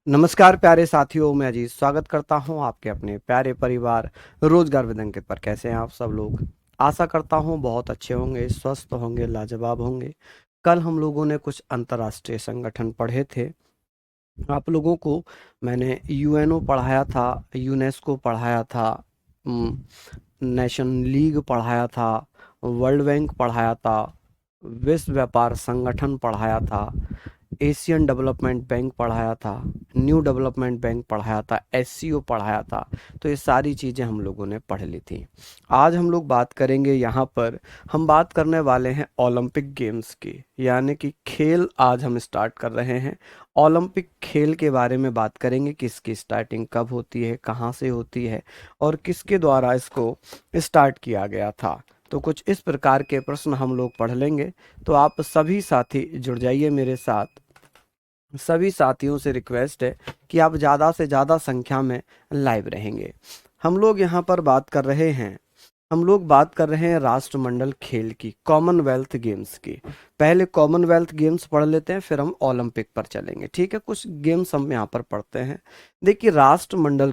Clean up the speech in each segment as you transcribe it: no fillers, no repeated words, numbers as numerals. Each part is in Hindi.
नमस्कार प्यारे साथियों, मैं अजीत स्वागत करता हूं आपके अपने प्यारे परिवार रोजगार विद अंकित पर। कैसे हैं आप सब लोग? आशा करता हूं बहुत अच्छे होंगे, स्वस्थ होंगे, लाजवाब होंगे। कल हम लोगों ने कुछ अंतर्राष्ट्रीय संगठन पढ़े थे। आप लोगों को मैंने यूएनओ पढ़ाया था, यूनेस्को पढ़ाया था, नेशन लीग पढ़ाया था, वर्ल्ड बैंक पढ़ाया था, विश्व व्यापार संगठन पढ़ाया था, एशियन डेवलपमेंट बैंक पढ़ाया था, न्यू डेवलपमेंट बैंक पढ़ाया था, एससीओ पढ़ाया था। तो ये सारी चीज़ें हम लोगों ने पढ़ ली थी। आज हम लोग बात करेंगे, यहाँ पर हम बात करने वाले हैं ओलंपिक गेम्स की, यानी कि खेल आज हम स्टार्ट कर रहे हैं। ओलंपिक खेल के बारे में बात करेंगे कि इसकी स्टार्टिंग कब होती है, कहाँ से होती है और किसके द्वारा इसको स्टार्ट किया गया था। तो कुछ इस प्रकार के प्रश्न हम लोग पढ़ लेंगे। तो आप सभी साथी जुड़ जाइए मेरे साथ। सभी साथियों से रिक्वेस्ट है कि आप ज़्यादा से ज़्यादा संख्या में लाइव रहेंगे। हम लोग बात कर रहे हैं राष्ट्रमंडल खेल की, कॉमनवेल्थ गेम्स की। पहले कॉमनवेल्थ गेम्स पढ़ लेते हैं, फिर हम ओलंपिक पर चलेंगे। ठीक है, कुछ गेम्स हम यहाँ पर पढ़ते हैं। देखिए, राष्ट्रमंडल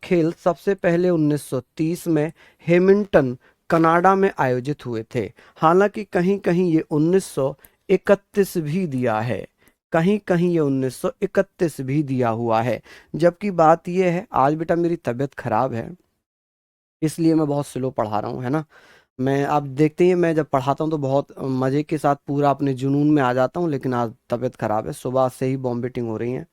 खेल सबसे पहले 1930 में हेमिल्टन कनाडा में आयोजित हुए थे। हालांकि कहीं कहीं ये 1931 भी दिया है, कहीं कहीं ये 1931 भी दिया हुआ है। जबकि बात यह है, आज बेटा मेरी तबीयत खराब है, इसलिए मैं बहुत स्लो पढ़ा रहा हूँ, है ना। मैं आप देखते ही, मैं जब पढ़ाता हूँ तो बहुत मज़े के साथ पूरा अपने जुनून में आ जाता हूँ, लेकिन आज तबीयत खराब है, सुबह से ही वॉमिटिंग हो रही है।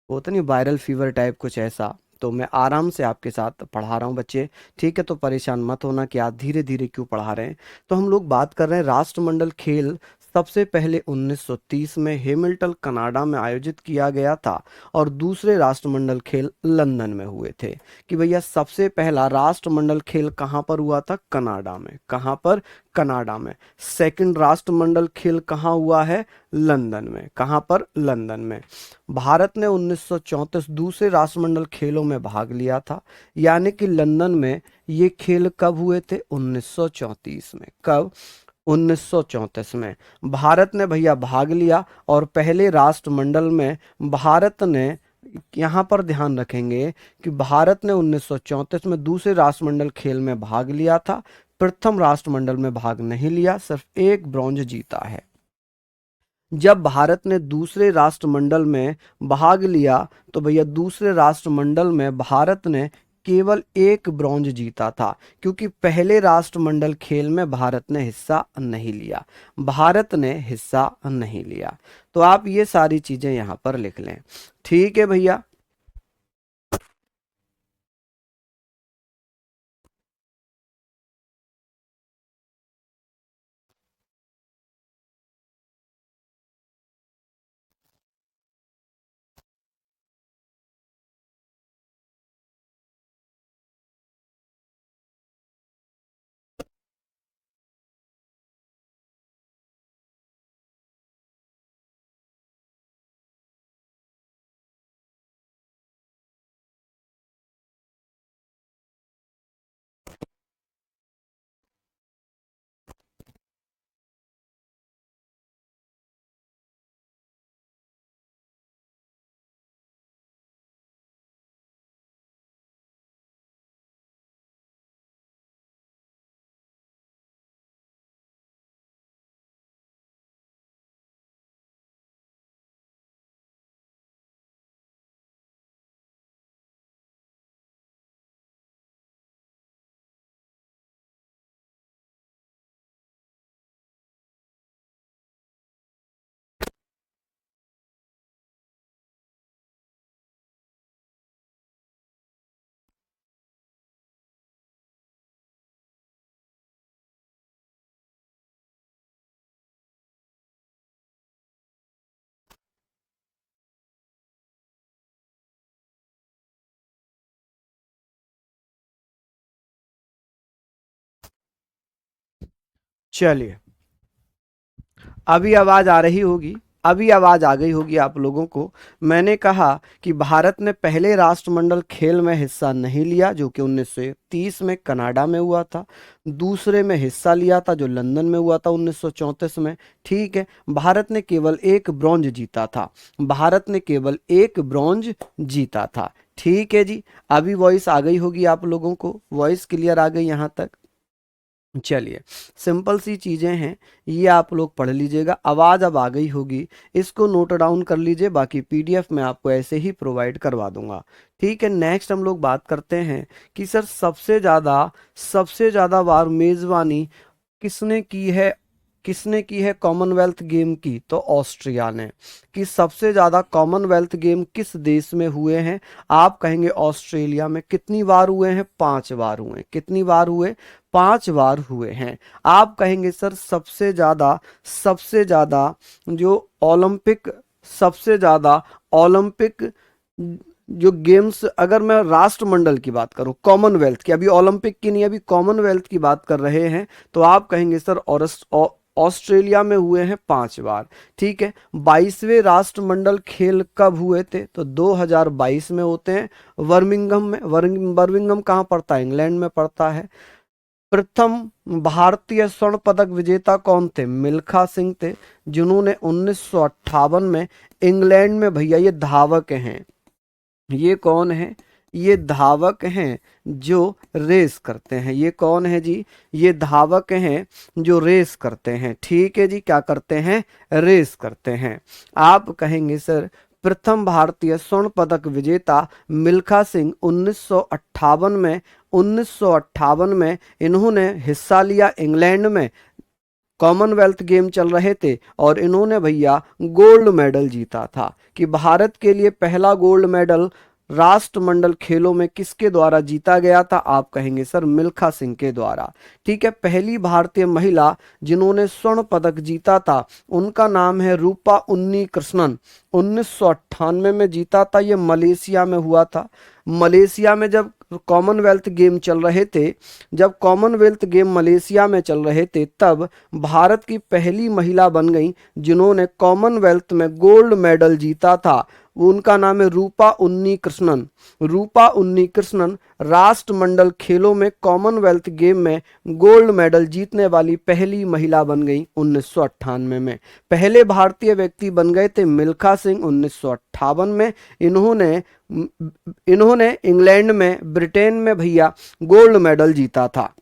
वो होता नहीं, वायरल फीवर टाइप कुछ ऐसा। तो मैं आराम से आपके साथ पढ़ा रहा हूँ बच्चे। ठीक है, तो परेशान मत होना कि आप धीरे धीरे क्यों पढ़ा रहे हैं। तो हम लोग बात कर रहे हैं राष्ट्रमंडल खेल सबसे पहले 1930 में हेमिल्टन कनाडा में आयोजित किया गया था और दूसरे राष्ट्रमंडल खेल लंदन में हुए थे। कि भैया सबसे पहला राष्ट्रमंडल खेल कहाँ पर हुआ था? कनाडा में। कहाँ पर? कनाडा में। सेकंड राष्ट्रमंडल खेल कहाँ हुआ है? लंदन में। कहाँ पर? लंदन में। भारत ने 1934 दूसरे राष्ट्रमंडल खेलों में भाग लिया था, यानी कि लंदन में ये खेल कब हुए थे? 1934 में। कब? 1934 में भारत ने भैया भाग लिया। और पहले राष्ट्रमंडल में भारत ने, यहाँ पर ध्यान रखेंगे कि भारत ने 1934 में दूसरे राष्ट्रमंडल खेल में भाग लिया था। प्रथम राष्ट्रमंडल में भाग नहीं लिया, सिर्फ एक ब्रॉन्ज जीता है। जब भारत ने दूसरे राष्ट्रमंडल में भाग लिया तो भैया दूसरे राष्ट्रमंडल में भारत ने केवल एक ब्रॉन्ज जीता था, क्योंकि पहले राष्ट्रमंडल खेल में भारत ने हिस्सा नहीं लिया। भारत ने हिस्सा नहीं लिया। तो आप ये सारी चीजें यहां पर लिख लें। ठीक है भैया। चलिए, अभी आवाज आ रही होगी। अभी आवाज आ गई होगी आप लोगों को। मैंने कहा कि भारत ने पहले राष्ट्रमंडल खेल में हिस्सा नहीं लिया जो कि 1930 में कनाडा में हुआ था। दूसरे में हिस्सा लिया था जो लंदन में हुआ था 1934 में। ठीक है, भारत ने केवल एक ब्रॉन्ज जीता था। भारत ने केवल एक ब्रॉन्ज जीता था। ठीक है जी, अभी वॉइस आ गई होगी आप लोगों को, वॉइस क्लियर आ गई यहाँ तक। चलिए, सिंपल सी चीजें हैं, ये आप लोग पढ़ लीजिएगा। आवाज अब आ गई होगी, इसको नोट डाउन कर लीजिए, बाकी पीडीएफ मैं आपको ऐसे ही प्रोवाइड करवा दूंगा। ठीक है, नेक्स्ट हम लोग बात करते हैं कि सर सबसे ज्यादा बार मेजबानी किसने की है, किसने की है कॉमनवेल्थ गेम की? तो ऑस्ट्रिया ने। कि सबसे ज्यादा कॉमनवेल्थ गेम किस देश में हुए हैं? आप कहेंगे ऑस्ट्रेलिया में। कितनी बार हुए हैं? 5 बार हुए। कितनी बार हुए? 5 बार हुए हैं। आप कहेंगे सर सबसे ज्यादा जो ओलंपिक, सबसे ज्यादा ओलंपिक जो गेम्स, अगर मैं राष्ट्रमंडल की बात करूं, कॉमनवेल्थ की, अभी ओलंपिक की नहीं, अभी कॉमनवेल्थ की बात कर रहे हैं, तो आप कहेंगे सर ऑस्ट्रेलिया में हुए हैं 5 बार। ठीक है, 22वें राष्ट्रमंडल खेल कब हुए थे? तो 2022 में होते हैं, बर्मिंघम में। बर्मिंघम कहाँ पड़ता है? इंग्लैंड में पड़ता है। प्रथम भारतीय स्वर्ण पदक विजेता कौन थे? मिल्खा सिंह थे, जिन्होंने 1958 में इंग्लैंड में, भैया ये धावक हैं, ये कौन है? ये धावक हैं जो रेस करते हैं। ये कौन है जी? ये धावक हैं जो रेस करते हैं। ठीक है जी, क्या करते हैं? रेस करते हैं। आप कहेंगे सर प्रथम भारतीय स्वर्ण पदक विजेता मिल्खा सिंह 1958 में इन्होंने हिस्सा लिया इंग्लैंड में। कॉमनवेल्थ गेम चल रहे थे और इन्होंने भैया गोल्ड मेडल जीता था। कि भारत के लिए पहला गोल्ड मेडल राष्ट्रमंडल खेलों में किसके द्वारा जीता गया था? आप कहेंगे सर मिल्खा सिंह के द्वारा। ठीक है, पहली भारतीय महिला जिन्होंने स्वर्ण पदक जीता था उनका नाम है रूपा उन्नी कृष्णन। 1998 में जीता था, ये मलेशिया में हुआ था। मलेशिया में जब कॉमनवेल्थ गेम चल रहे थे, जब कॉमनवेल्थ गेम मलेशिया में चल रहे थे, तब भारत की पहली महिला बन गई जिन्होंने कॉमनवेल्थ में गोल्ड मेडल जीता था। उनका नाम है रूपा उन्नी कृष्णन। रूपा उन्नी कृष्णन राष्ट्रमंडल खेलों में कॉमनवेल्थ गेम में गोल्ड मेडल जीतने वाली पहली महिला बन गई 1998 में। पहले भारतीय व्यक्ति बन गए थे मिल्खा सिंह 1958 में। इन्होंने इन्होंने इंग्लैंड में, ब्रिटेन में भैया गोल्ड मेडल जीता था।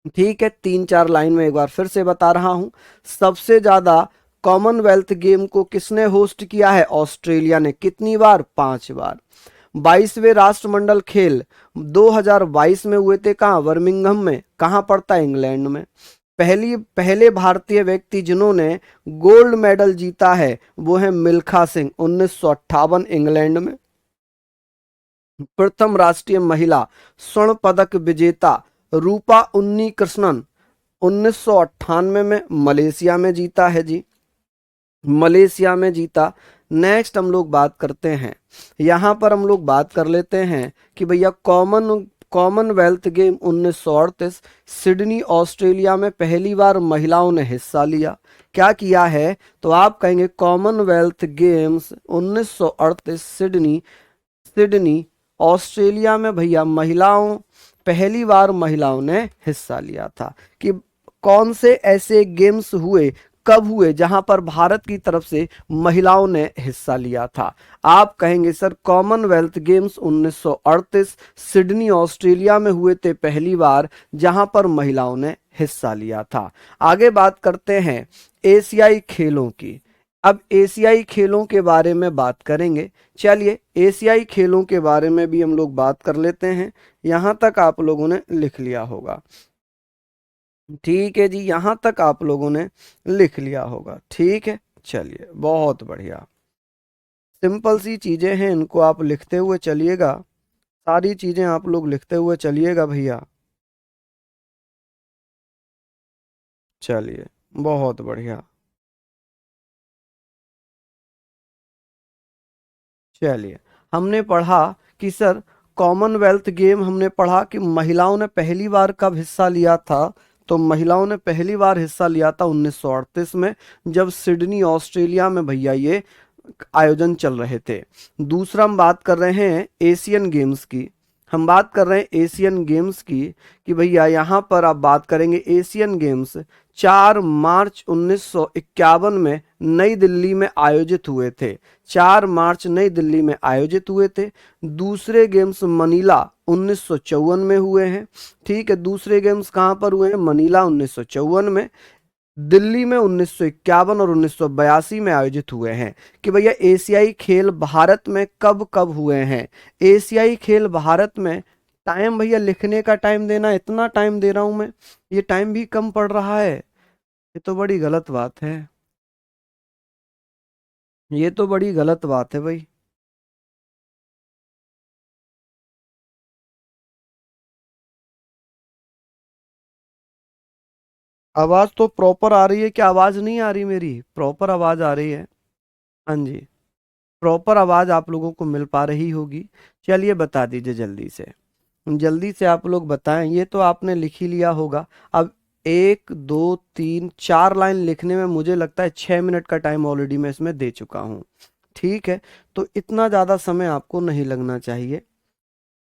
ठीक है, 3-4 लाइन में एक बार फिर से बता रहा हूं। सबसे ज्यादा कॉमनवेल्थ गेम को किसने होस्ट किया है? ऑस्ट्रेलिया ने। कितनी बार? 5 बार। 22वें राष्ट्रमंडल खेल 2022 में हुए थे, कहाँ? बर्मिंघम में। कहाँ पड़ता है? इंग्लैंड में। पहले भारतीय व्यक्ति जिन्होंने गोल्ड मेडल जीता है वो है मिल्खा सिंह, 1958 इंग्लैंड में। प्रथम राष्ट्रीय महिला स्वर्ण पदक विजेता रूपा उन्नी कृष्णन 1998 में मलेशिया में जीता है जी, मलेशिया में जीता। नेक्स्ट हम लोग बात करते हैं, यहां पर हम लोग बात कर लेते हैं कि भैया कॉमनवेल्थ गेम 1938 सिडनी ऑस्ट्रेलिया में पहली बार महिलाओं ने हिस्सा लिया। क्या किया है? तो आप कहेंगे Commonwealth games 1938 Sydney Sydney Australia में भैया पहली बार महिलाओं ने हिस्सा लिया था। कि कौन से ऐसे गेम्स हुए, कब हुए जहां पर भारत की तरफ से महिलाओं ने हिस्सा लिया था? आप कहेंगे sir Commonwealth games 1938 Sydney Australia में हुए थे पहली बार, जहां पर महिलाओं ने हिस्सा लिया था। आगे बात करते हैं एशियाई खेलों की। अब एशियाई खेलों के बारे में बात करेंगे। चलिए, एशियाई खेलों के बारे में भी हम लोग बात कर लेते हैं। यहां तक आप लोगों ने लिख लिया होगा। ठीक है जी, यहां तक आप लोगों ने लिख लिया होगा। ठीक है, चलिए, बहुत बढ़िया। सिंपल सी चीजें हैं, इनको आप लिखते हुए चलिएगा। सारी चीजें आप लोग लिखते हुए चलिएगा भैया। चलिए, बहुत बढ़िया। चलिए, हमने पढ़ा कि सर कॉमनवेल्थ गेम, हमने पढ़ा कि महिलाओं ने पहली बार कब हिस्सा लिया था? तो महिलाओं ने पहली बार हिस्सा लिया था 1938 में, जब सिडनी ऑस्ट्रेलिया में भैया ये आयोजन चल रहे थे। दूसरा हम बात कर रहे हैं एशियन गेम्स की। हम बात कर रहे हैं एशियन गेम्स की कि भैया यहाँ पर आप बात करेंगे एशियन गेम्स 4 मार्च 1951 में नई दिल्ली में आयोजित हुए थे। 4 मार्च नई दिल्ली में आयोजित हुए थे। दूसरे गेम्स मनीला 1954 में हुए हैं। ठीक है, दूसरे गेम्स कहाँ पर हुए हैं? मनीला 1954 में। दिल्ली में 1951 और 1982 में आयोजित हुए हैं। कि भैया एशियाई खेल भारत में कब कब हुए हैं? एशियाई खेल भारत में, टाइम भैया लिखने का टाइम देना, इतना टाइम दे रहा हूं मैं, ये टाइम भी कम पड़ रहा है। ये तो बड़ी गलत बात है। ये तो बड़ी गलत बात है भाई। आवाज तो प्रॉपर आ रही है, क्या आवाज नहीं आ रही? मेरी प्रॉपर आवाज आ रही है। हाँ जी, प्रॉपर आवाज आप लोगों को मिल पा रही होगी। चलिए बता दीजिए जल्दी से। जल्दी से आप लोग बताएं। ये तो आपने लिख ही लिया होगा। अब 1 2 3 4 लाइन लिखने में मुझे लगता है 6 मिनट का टाइम ऑलरेडी मैं इसमें दे चुका हूँ। ठीक है, तो इतना ज़्यादा समय आपको नहीं लगना चाहिए।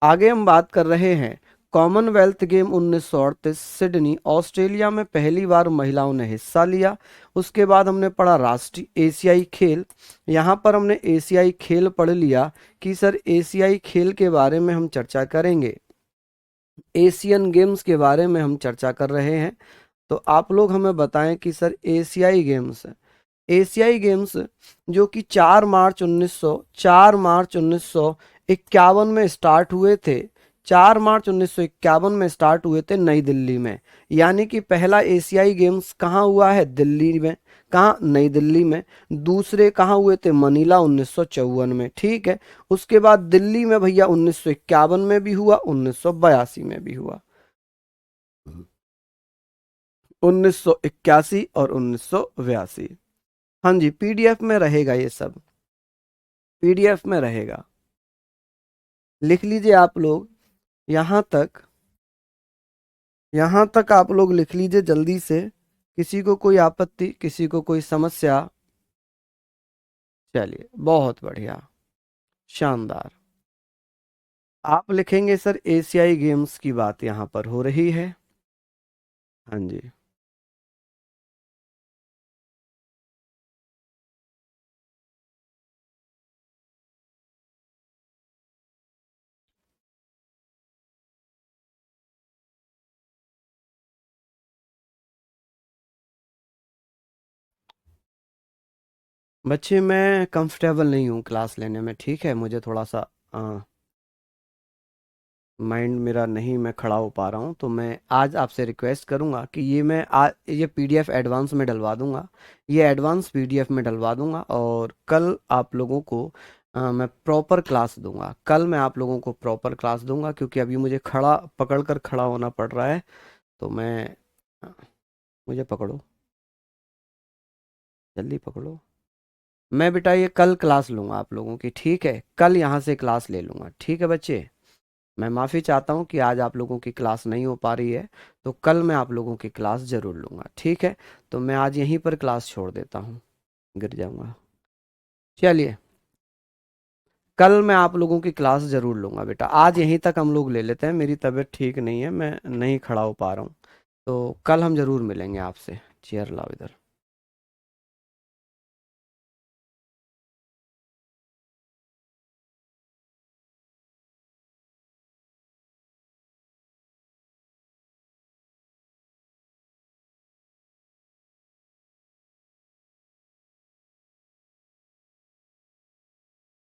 आगे हम बात कर रहे हैं कॉमनवेल्थ गेम 1938 सिडनी ऑस्ट्रेलिया में पहली बार महिलाओं ने हिस्सा लिया। उसके बाद हमने पढ़ा राष्ट्रीय एशियाई खेल। यहाँ पर हमने एशियाई खेल पढ़ लिया कि सर एशियाई खेल के बारे में हम चर्चा करेंगे। एशियन गेम्स के बारे में हम चर्चा कर रहे हैं। तो आप लोग हमें बताएं कि सर एशियाई गेम्स जो कि 4 मार्च 1951 में स्टार्ट हुए थे। 4 मार्च 1951 में स्टार्ट हुए थे नई दिल्ली में। यानी कि पहला एशियाई गेम्स कहाँ हुआ है? दिल्ली में। कहाँ? नई दिल्ली में। दूसरे कहाँ हुए थे? मनीला 1954 में। ठीक है, उसके बाद दिल्ली में भैया 1951 में भी हुआ, 1982 में भी हुआ, 1981 और 1982। हाँ जी, पीडीएफ में रहेगा ये सब, पीडीएफ में रहेगा। लिख लीजिए आप लोग। यहाँ तक, यहाँ तक आप लोग लिख लीजिए जल्दी से। किसी को कोई आपत्ति, किसी को कोई समस्या? चलिए, बहुत बढ़िया, शानदार। आप लिखेंगे सर एशियाई गेम्स की बात यहाँ पर हो रही है। हाँ जी। बच्चे मैं कंफर्टेबल नहीं हूँ क्लास लेने में। ठीक है, मुझे थोड़ा सा माइंड मेरा नहीं, मैं खड़ा हो पा रहा हूँ। तो मैं आज आपसे रिक्वेस्ट करूँगा कि ये पीडीएफ एडवांस में डलवा दूँगा। ये एडवांस पीडीएफ में डलवा दूँगा और कल आप लोगों को मैं प्रॉपर क्लास दूंगा। कल मैं आप लोगों को प्रॉपर क्लास दूंगा, क्योंकि अभी मुझे खड़ा पकड़ कर खड़ा होना पड़ रहा है। तो मैं मुझे पकड़ो, जल्दी पकड़ो। मैं बेटा ये कल क्लास लूँगा आप लोगों की। ठीक है, कल यहाँ से क्लास ले लूँगा। ठीक है बच्चे, मैं माफ़ी चाहता हूँ कि आज आप लोगों की क्लास नहीं हो पा रही है। तो कल मैं आप लोगों की क्लास ज़रूर लूँगा। ठीक है, तो मैं आज यहीं पर क्लास छोड़ देता हूँ, गिर जाऊँगा। चलिए, कल मैं आप लोगों की क्लास ज़रूर लूँगा बेटा। आज यहीं तक हम लोग ले लेते हैं, मेरी तबीयत ठीक नहीं है, मैं नहीं खड़ा हो पा रहा हूँ। तो कल हम ज़रूर मिलेंगे आपसे। चेयर लाओ इधर।